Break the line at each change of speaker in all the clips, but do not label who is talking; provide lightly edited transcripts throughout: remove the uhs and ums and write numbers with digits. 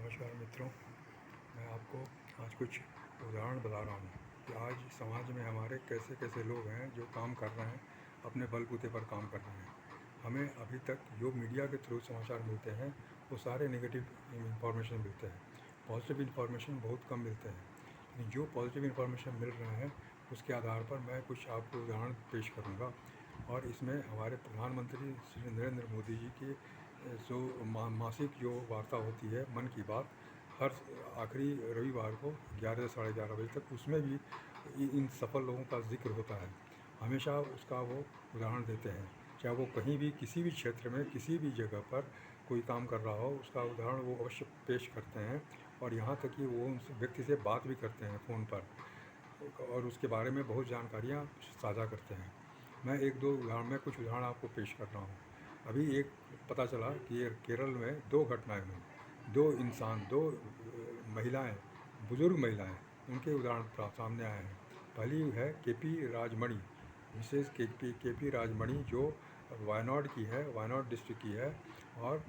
नमस्कार मित्रों, मैं आपको आज कुछ उदाहरण बता रहा हूँ कि आज समाज में हमारे कैसे कैसे लोग हैं जो काम कर रहे हैं, अपने बलबूते पर काम कर रहे हैं। हमें अभी तक जो मीडिया के थ्रू समाचार मिलते हैं वो सारे नेगेटिव इन्फॉर्मेशन मिलते हैं, पॉजिटिव इन्फॉर्मेशन बहुत कम मिलते हैं। लेकिन जो पॉजिटिव इन्फॉर्मेशन मिल रहे हैं उसके आधार पर मैं कुछ आपको उदाहरण पेश करूँगा। और इसमें हमारे प्रधानमंत्री श्री नरेंद्र मोदी जी की जो मासिक जो वार्ता होती है मन की बात, हर आखिरी रविवार को 11 से 11:30 बजे तक, उसमें भी इन सफल लोगों का जिक्र होता है। हमेशा उसका वो उदाहरण देते हैं, चाहे वो कहीं भी किसी भी क्षेत्र में किसी भी जगह पर कोई काम कर रहा हो, उसका उदाहरण वो अवश्य पेश करते हैं। और यहाँ तक कि वो उस व्यक्ति से बात भी करते हैं फ़ोन पर और उसके बारे में बहुत जानकारियाँ साझा करते हैं। मैं एक दो उदाहरण में कुछ उदाहरण आपको पेश कर रहा हूँ। अभी एक पता चला कि ये केरल में दो घटनाएं हुई, दो इंसान, दो महिलाएं, बुज़ुर्ग महिलाएं, उनके उदाहरण सामने आए हैं। पहली है KP Rajmani, Mrs KP Rajmani, जो वायनाड की है, वायनाड डिस्ट्रिक्ट की है। और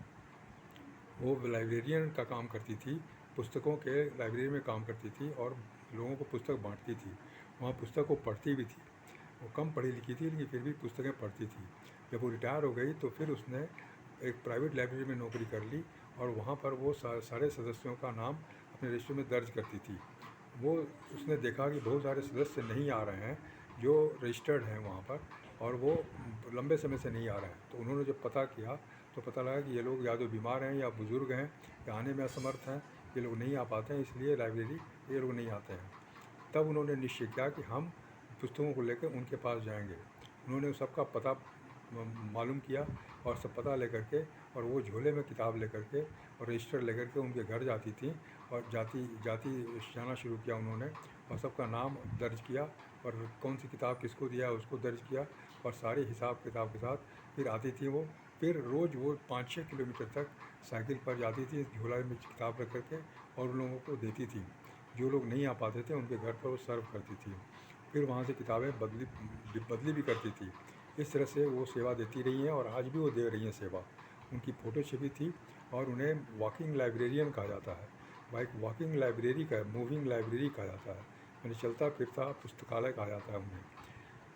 वो लाइब्रेरियन का काम करती थी, पुस्तकों के लाइब्रेरी में काम करती थी और लोगों को पुस्तक बांटती थी। वहाँ पुस्तक को पढ़ती भी थी। वो कम पढ़ी लिखी थी लेकिन फिर भी पुस्तकें पढ़ती थी। जब वो रिटायर हो गई तो फिर उसने एक प्राइवेट लाइब्रेरी में नौकरी कर ली और वहाँ पर वो सारे सदस्यों का नाम अपने रजिस्टर में दर्ज करती थी। वो उसने देखा कि बहुत सारे सदस्य नहीं आ रहे हैं जो रजिस्टर्ड हैं वहाँ पर, और वो लंबे समय से नहीं आ रहे हैं। तो उन्होंने जब पता किया तो पता लगा कि ये लोग या तो बीमार हैं या बुज़ुर्ग हैं या आने में असमर्थ हैं, ये लोग नहीं आ पाते हैं, इसलिए लाइब्रेरी ये लोग नहीं आते हैं। तब उन्होंने निश्चय किया कि हम पुस्तकों को लेकर उनके पास जाएंगे। उन्होंने सबका पता मालूम किया और सब पता लेकर के, और वो झोले में किताब लेकर के और रजिस्टर लेकर के उनके घर जाती थी और जाती जाना शुरू किया उन्होंने, और सबका नाम दर्ज किया और कौन सी किताब किसको दिया उसको दर्ज किया, और सारे हिसाब किताब के साथ फिर आती थी वो। फिर रोज़ वो 5-6 किलोमीटर तक साइकिल पर जाती थी झोला में किताब रख करके और उन लोगों को देती थी। जो लोग नहीं आ पाते थे उनके घर पर वो सर्व करती थी। फिर वहाँ से किताबें बदली भी करती थी। इस तरह से वो सेवा देती रही हैं और आज भी वो दे रही हैं सेवा। उनकी फ़ोटो छपी थी और उन्हें वॉकिंग लाइब्रेरियन कहा जाता है। वॉकिंग लाइब्रेरी का मूविंग लाइब्रेरी कहा जाता है, यानी चलता फिरता पुस्तकालय कहा जाता है उन्हें।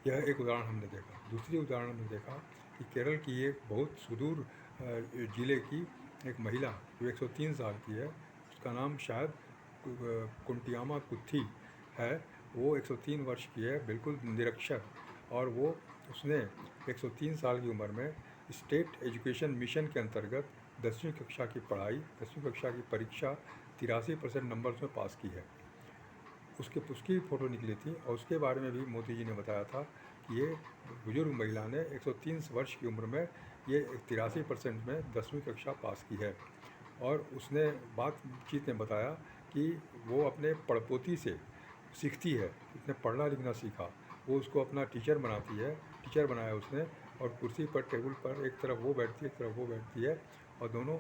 यह एक उदाहरण हमने देखा। दूसरी उदाहरण हमने देखा कि केरल की एक बहुत सुदूर ज़िले की एक महिला जो 103 साल की है, उसका नाम शायद कुंटियामा कुत्थी है। वो 103 वर्ष की है, बिल्कुल निरक्षर। और वो उसने 103 साल की उम्र में स्टेट एजुकेशन मिशन के अंतर्गत 10वीं कक्षा की पढ़ाई, 10वीं कक्षा की परीक्षा 83% नंबर्स में पास की है। उसकी फ़ोटो निकली थी और उसके बारे में भी मोदी जी ने बताया था कि ये बुजुर्ग महिला ने 103 वर्ष की उम्र में ये 83% में 10वीं कक्षा पास की है। और उसने बातचीत में बताया कि वो अपने पड़पोती से सीखती है, उसने पढ़ना लिखना सीखा, वो उसको अपना टीचर बनाती है, टीचर बनाया उसने। और कुर्सी पर टेबल पर एक तरफ वो बैठती है एक तरफ वो बैठती है और दोनों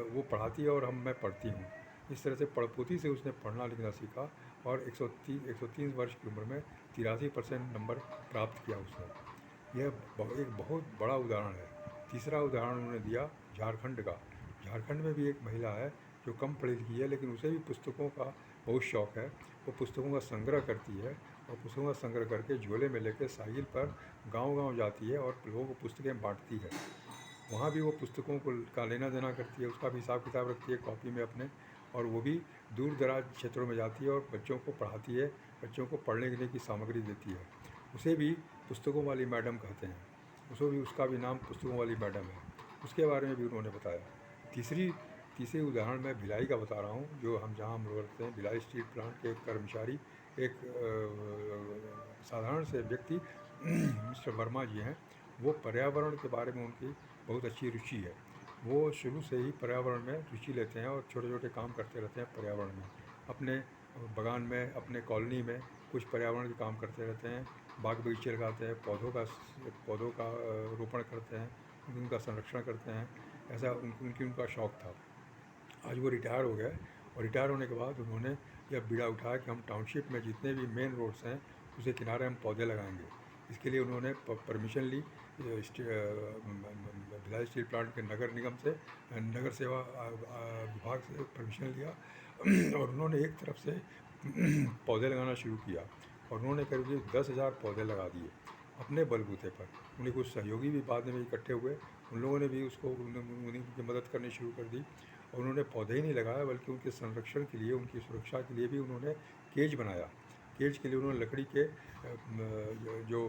वो पढ़ाती है और मैं पढ़ती हूँ। इस तरह से पड़पोती से उसने पढ़ना लिखना सीखा और 103 वर्ष की उम्र में 83% नंबर प्राप्त किया उसने। यह एक बहुत बड़ा उदाहरण है। तीसरा उदाहरण उन्होंने दिया झारखंड का। झारखंड में भी एक महिला है जो कम पढ़ी लिखी है लेकिन उसे भी पुस्तकों का बहुत शौक़ है। वो पुस्तकों का संग्रह करती है और पुस्तकों का संग्रह करके झोले में लेकर साइकिल पर गांव-गांव जाती है और लोगों को पुस्तकें बांटती है। वहाँ भी वो पुस्तकों का लेना देना करती है, उसका भी हिसाब किताब रखती है कॉपी में अपने। और वो भी दूर दराज क्षेत्रों में जाती है और बच्चों को पढ़ाती है, बच्चों को पढ़ने के लिए की सामग्री देती है। उसे भी पुस्तकों वाली मैडम कहते हैं, उसका भी नाम पुस्तकों वाली मैडम है। उसके बारे में भी उन्होंने बताया। तीसरी उदाहरण मैं भिलाई का बता रहा हूँ, जो जहाँ हम लोग रहते हैं, भिलाई स्टील प्लांट के एक कर्मचारी, एक साधारण से व्यक्ति मिस्टर वर्मा जी हैं। वो पर्यावरण के बारे में उनकी बहुत अच्छी रुचि है। वो शुरू से ही पर्यावरण में रुचि लेते हैं और छोटे छोटे काम करते रहते हैं पर्यावरण में। अपने बगान में, अपने कॉलोनी में कुछ पर्यावरण के काम करते रहते हैं, बाग बगीचे लगाते हैं, पौधों का रोपण करते हैं, उनका संरक्षण करते हैं। ऐसा उनका शौक़ था। आज वो रिटायर हो गए और रिटायर होने के बाद उन्होंने यह बीड़ा उठाया कि हम टाउनशिप में जितने भी मेन रोड्स हैं उसके किनारे हम पौधे लगाएंगे। इसके लिए उन्होंने परमिशन ली भिलाई स्टील प्लांट के नगर निगम से, नगर सेवा विभाग से परमिशन लिया और उन्होंने एक तरफ से पौधे लगाना शुरू किया और उन्होंने करीब 10,000 पौधे लगा दिए अपने बलबूते पर। उन्हें कुछ सहयोगी भी बाद में इकट्ठे हुए, उन लोगों ने भी उन्हीं की मदद करनी शुरू कर दी और उन्होंने पौधे ही नहीं लगाया बल्कि उनके संरक्षण के लिए, उनकी सुरक्षा के लिए भी उन्होंने केज बनाया। केज के लिए उन्होंने लकड़ी के जो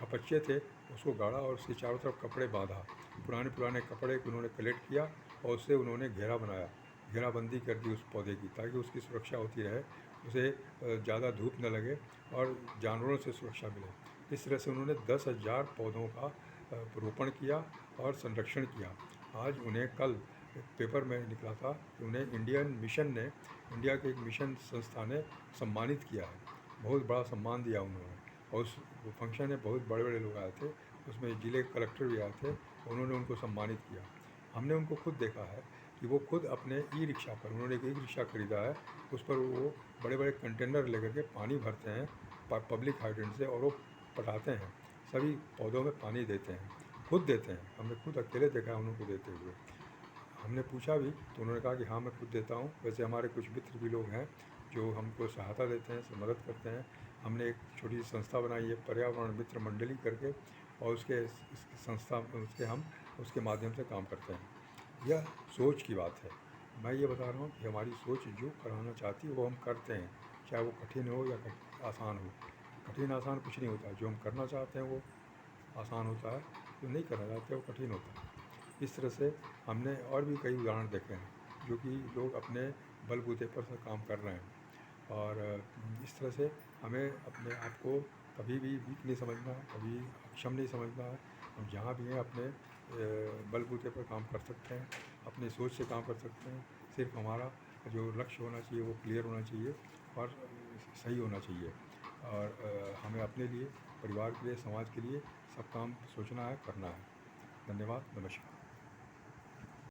खपच्चे थे उसको गाड़ा और उसके चारों तरफ कपड़े बांधा। पुराने कपड़े को उन्होंने कलेक्ट किया और उससे उन्होंने घेरा बनाया, घेराबंदी कर दी उस पौधे की, ताकि उसकी सुरक्षा होती रहे, उसे ज़्यादा धूप न लगे और जानवरों से सुरक्षा मिले। इस तरह से उन्होंने 10,000 पौधों का रोपण किया और संरक्षण किया। आज उन्हें कल पेपर में निकला था कि उन्हें इंडिया के एक मिशन संस्था ने सम्मानित किया है। बहुत बड़ा सम्मान दिया उन्होंने और उस फंक्शन में बहुत बड़े बड़े लोग आए थे, उसमें ज़िले के कलेक्टर भी आए थे, उन्होंने उनको सम्मानित किया। हमने उनको खुद देखा है कि वो खुद अपने ई रिक्शा पर, उन्होंने एक ई रिक्शा ख़रीदा है, उस पर वो बड़े बड़े कंटेनर लेकर के पानी भरते हैं पब्लिक हाइड्रेंट से और वो पटाते हैं, सभी पौधों में पानी देते हैं, खुद देते हैं। हमने खुद अकेले देखा है उनको देते हुए। हमने पूछा भी तो उन्होंने कहा कि हाँ मैं खुद देता हूँ। वैसे हमारे कुछ मित्र भी लोग हैं जो हमको सहायता देते हैं, मदद करते हैं। हमने एक छोटी सी संस्था बनाई है, पर्यावरण मित्र मंडली करके, और उसके माध्यम से काम करते हैं। यह सोच की बात है। मैं ये बता रहा हूँ कि हमारी सोच जो कराना चाहती है वो हम करते हैं, चाहे वो कठिन हो या आसान हो। कठिन आसान कुछ नहीं होता, जो हम करना चाहते हैं वो आसान होता है, जो नहीं करना चाहते वो कठिन होता है। इस तरह से हमने और भी कई उदाहरण देखे हैं जो कि लोग अपने बलबूते पर से काम कर रहे हैं। और इस तरह से हमें अपने आप को कभी भी वीक नहीं समझना है, कभी अक्षम नहीं समझना है। हम जहाँ भी हैं अपने बलबूते पर काम कर सकते हैं, अपनी सोच से काम कर सकते हैं। सिर्फ हमारा जो लक्ष्य होना चाहिए वो क्लियर होना चाहिए और सही होना चाहिए। और हमें अपने लिए, परिवार के लिए, समाज के लिए सब काम सोचना है, करना है। धन्यवाद, नमस्कार।